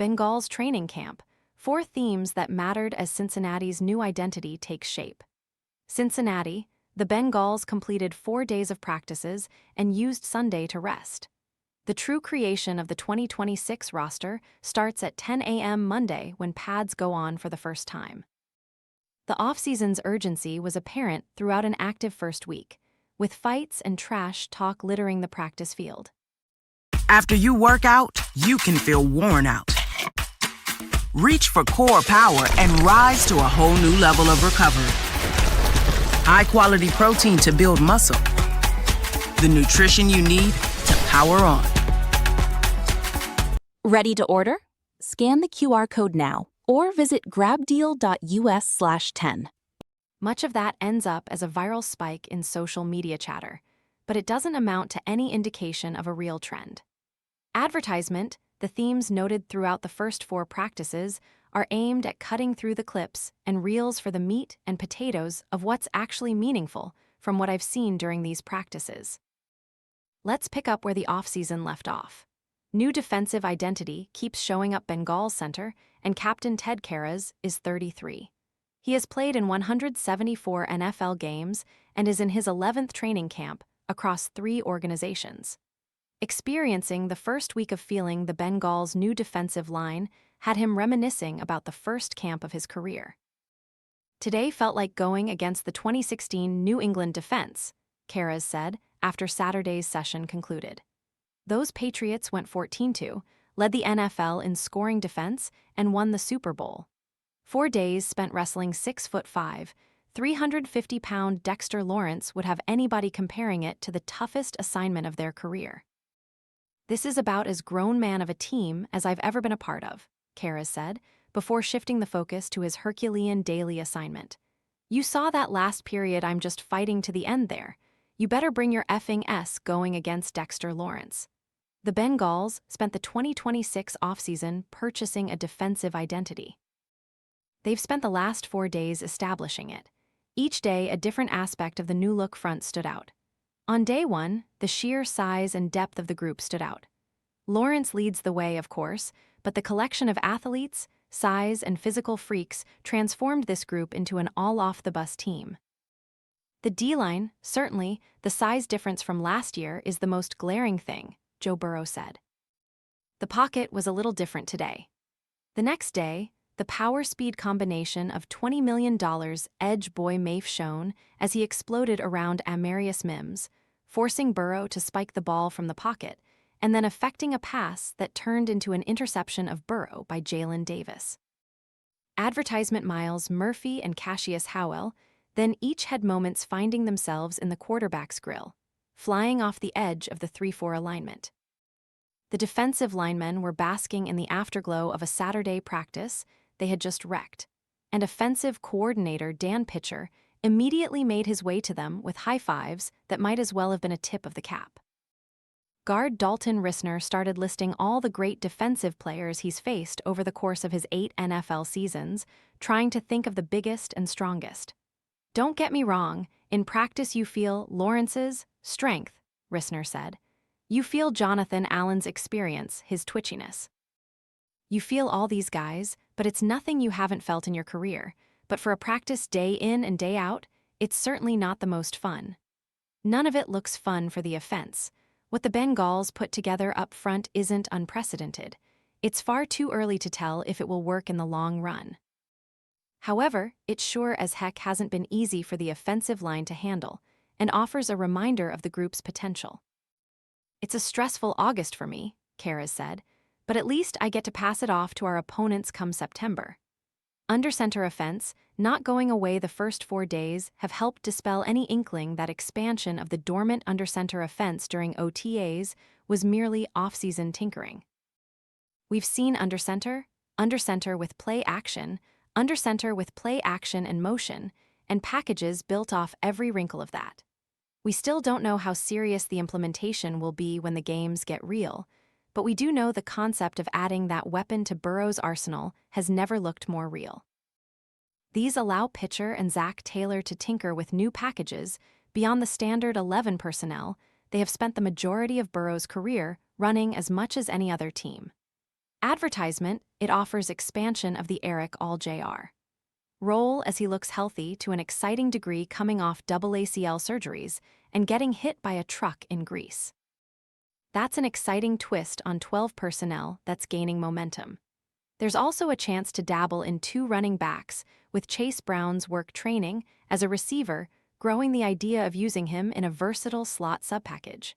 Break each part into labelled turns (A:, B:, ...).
A: Bengals training camp, 4 themes that mattered as Cincinnati's new identity takes shape. Cincinnati, the Bengals completed 4 days of practices and used Sunday to rest. The true creation of the 2026 roster starts at 10 a.m. Monday when pads go on for the first time. The offseason's urgency was apparent throughout an active first week, with fights and trash talk littering the practice field.
B: After you work out, you can feel worn out. Reach for core power and rise to a whole new level of recovery. High-quality protein to build muscle. The nutrition you need to power on.
C: Ready to order? Scan the QR code now or visit grabdeal.us/10.
A: Much of that ends up as a viral spike in social media chatter, but it doesn't amount to any indication of a real trend. Advertisement, the themes noted throughout the first 4 practices, are aimed at cutting through the clips and reels for the meat and potatoes of what's actually meaningful from what I've seen during these practices. Let's pick up where the offseason left off. New defensive identity keeps showing up Bengals center, and Captain Ted Karras is 33. He has played in 174 NFL games and is in his 11th training camp across 3 organizations. Experiencing the first week of feeling the Bengals' new defensive line had him reminiscing about the first camp of his career. Today felt like going against the 2016 New England defense, Karras said after Saturday's session concluded. Those Patriots went 14-2, led the NFL in scoring defense, and won the Super Bowl. 4 days spent wrestling 6'5", 350-pound Dexter Lawrence would have anybody comparing it to the toughest assignment of their career. This is about as grown man of a team as I've ever been a part of, Karras said, before shifting the focus to his Herculean daily assignment. You saw that last period I'm just fighting to the end there. You better bring your effing S going against Dexter Lawrence. The Bengals spent the 2026 offseason purchasing a defensive identity. They've spent the last 4 days establishing it. Each day, a different aspect of the new look front stood out. On day 1, the sheer size and depth of the group stood out. Lawrence leads the way, of course, but the collection of athletes, size, and physical freaks transformed this group into an all-off-the-bus team. The D-line, certainly, the size difference from last year is the most glaring thing, Joe Burrow said. The pocket was a little different today. The next day, the power-speed combination of $20 million edge boy Mafe shone as he exploded around Amarius Mims, forcing Burrow to spike the ball from the pocket, and then effecting a pass that turned into an interception of Burrow by Jalen Davis. Advertisement Miles Murphy and Cassius Howell then each had moments finding themselves in the quarterback's grill, flying off the edge of the 3-4 alignment. The defensive linemen were basking in the afterglow of a Saturday practice they had just wrecked, and offensive coordinator Dan Pitcher immediately made his way to them with high fives that might as well have been a tip of the cap. Guard Dalton Risner started listing all the great defensive players he's faced over the course of his 8 NFL seasons, trying to think of the biggest and strongest. Don't get me wrong, in practice you feel Lawrence's strength, Risner said. You feel Jonathan Allen's experience, his twitchiness. You feel all these guys, but it's nothing you haven't felt in your career. But for a practice day in and day out, it's certainly not the most fun. None of it looks fun for the offense. What the Bengals put together up front isn't unprecedented. It's far too early to tell if it will work in the long run. However, it sure as heck hasn't been easy for the offensive line to handle, and offers a reminder of the group's potential. It's a stressful August for me, Karras said, but at least I get to pass it off to our opponents come September. Under center offense, not going away the first 4 days have helped dispel any inkling that expansion of the dormant under center offense during OTAs was merely off-season tinkering. We've seen under center with play action and motion, and packages built off every wrinkle of that. We still don't know how serious the implementation will be when the games get real, but we do know the concept of adding that weapon to Burrow's arsenal has never looked more real. These allow Pitcher and Zach Taylor to tinker with new packages beyond the standard 11 personnel they have spent the majority of Burrow's career running as much as any other team. Advertisement, it offers expansion of the Eric All Jr. role as he looks healthy to an exciting degree coming off double ACL surgeries and getting hit by a truck in Greece. That's an exciting twist on 12 personnel that's gaining momentum. There's also a chance to dabble in 2 running backs, with Chase Brown's work training as a receiver growing the idea of using him in a versatile slot subpackage.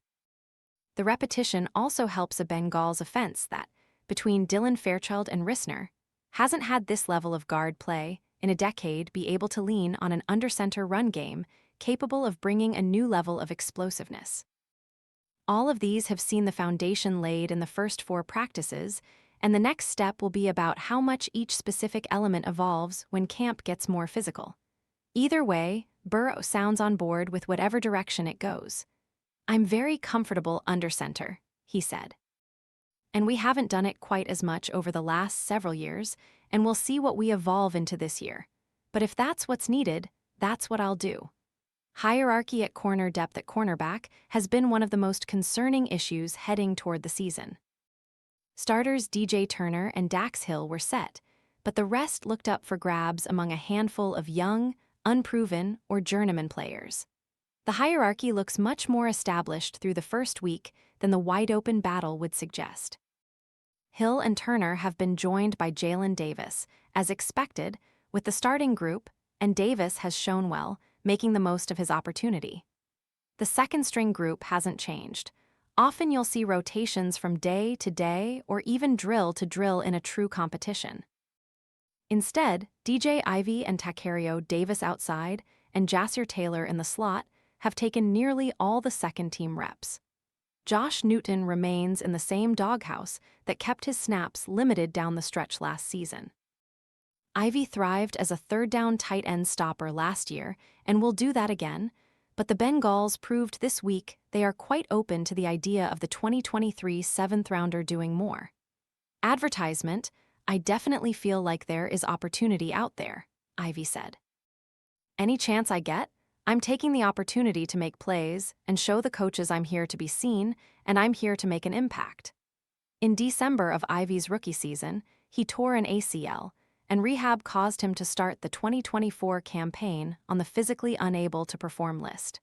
A: The repetition also helps a Bengals offense that, between Dylan Fairchild and Risner, hasn't had this level of guard play in a decade, be able to lean on an under-center run game capable of bringing a new level of explosiveness. All of these have seen the foundation laid in the first 4 practices, and the next step will be about how much each specific element evolves when camp gets more physical. Either way, Burrow sounds on board with whatever direction it goes. "I'm very comfortable under center," he said. "And we haven't done it quite as much over the last several years, and we'll see what we evolve into this year. But if that's what's needed, that's what I'll do." Hierarchy at corner depth at cornerback has been one of the most concerning issues heading toward the season. Starters DJ Turner and Dax Hill were set, but the rest looked up for grabs among a handful of young, unproven, or journeyman players. The hierarchy looks much more established through the first week than the wide-open battle would suggest. Hill and Turner have been joined by Jalen Davis, as expected, with the starting group, and Davis has shown well, making the most of his opportunity. The second-string group hasn't changed. Often you'll see rotations from day to day or even drill to drill in a true competition. Instead, DJ Ivy and Tacario Davis outside and Jasir Taylor in the slot have taken nearly all the second-team reps. Josh Newton remains in the same doghouse that kept his snaps limited down the stretch last season. Ivy thrived as a third-down tight end stopper last year and will do that again, but the Bengals proved this week they are quite open to the idea of the 2023 seventh-rounder doing more. Advertisement, "I definitely feel like there is opportunity out there," Ivy said. "Any chance I get, I'm taking the opportunity to make plays and show the coaches I'm here to be seen and I'm here to make an impact." In December of Ivy's rookie season, he tore an ACL, and rehab caused him to start the 2024 campaign on the physically unable to perform list.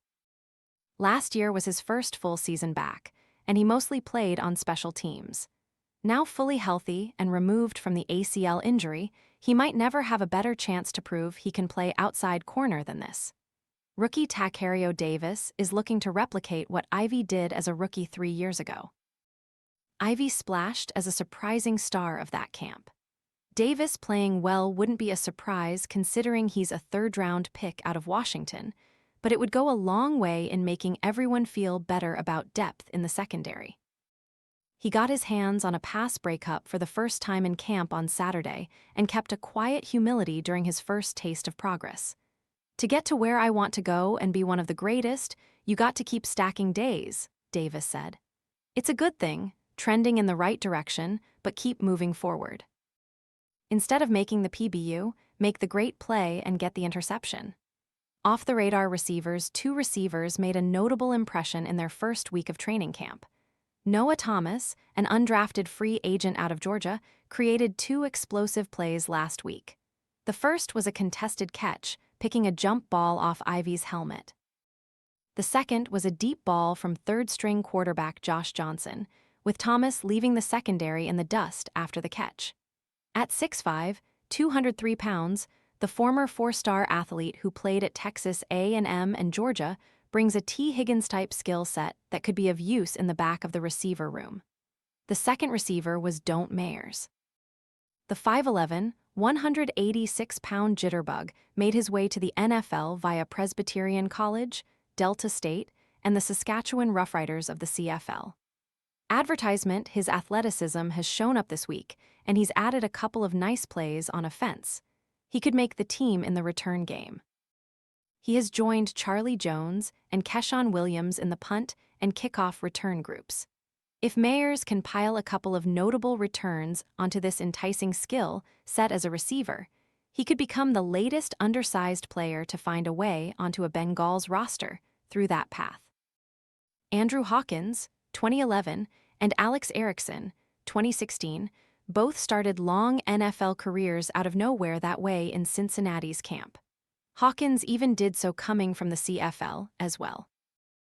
A: Last year was his first full season back, and he mostly played on special teams. Now fully healthy and removed from the ACL injury, he might never have a better chance to prove he can play outside corner than this. Rookie Tacario Davis is looking to replicate what Ivy did as a rookie 3 years ago. Ivy splashed as a surprising star of that camp. Davis playing well wouldn't be a surprise considering he's a third-round pick out of Washington, but it would go a long way in making everyone feel better about depth in the secondary. He got his hands on a pass breakup for the first time in camp on Saturday and kept a quiet humility during his first taste of progress. "To get to where I want to go and be one of the greatest, you got to keep stacking days," Davis said. "It's a good thing, trending in the right direction, but keep moving forward. Instead of making the PBU, make the great play and get the interception." Off-the-radar receivers, 2 receivers made a notable impression in their first week of training camp. Noah Thomas, an undrafted free agent out of Georgia, created 2 explosive plays last week. The first was a contested catch, picking a jump ball off Ivy's helmet. The second was a deep ball from third-string quarterback Josh Johnson, with Thomas leaving the secondary in the dust after the catch. At 6'5", 203 pounds, the former 4-star athlete who played at Texas A&M and Georgia brings a T. Higgins-type skill set that could be of use in the back of the receiver room. The second receiver was Don't Mayers. The 5'11", 186-pound jitterbug made his way to the NFL via Presbyterian College, Delta State, and the Saskatchewan Roughriders of the CFL. Advertisement, his athleticism has shown up this week, and he's added a couple of nice plays on offense. He could make the team in the return game. He has joined Charlie Jones and Keshawn Williams in the punt and kickoff return groups. If Mayers can pile a couple of notable returns onto this enticing skill set as a receiver, he could become the latest undersized player to find a way onto a Bengals roster through that path. Andrew Hawkins, 2011, and Alex Erickson, 2016, Both started long NFL careers out of nowhere that way in Cincinnati's camp. Hawkins even did so coming from the CFL as well.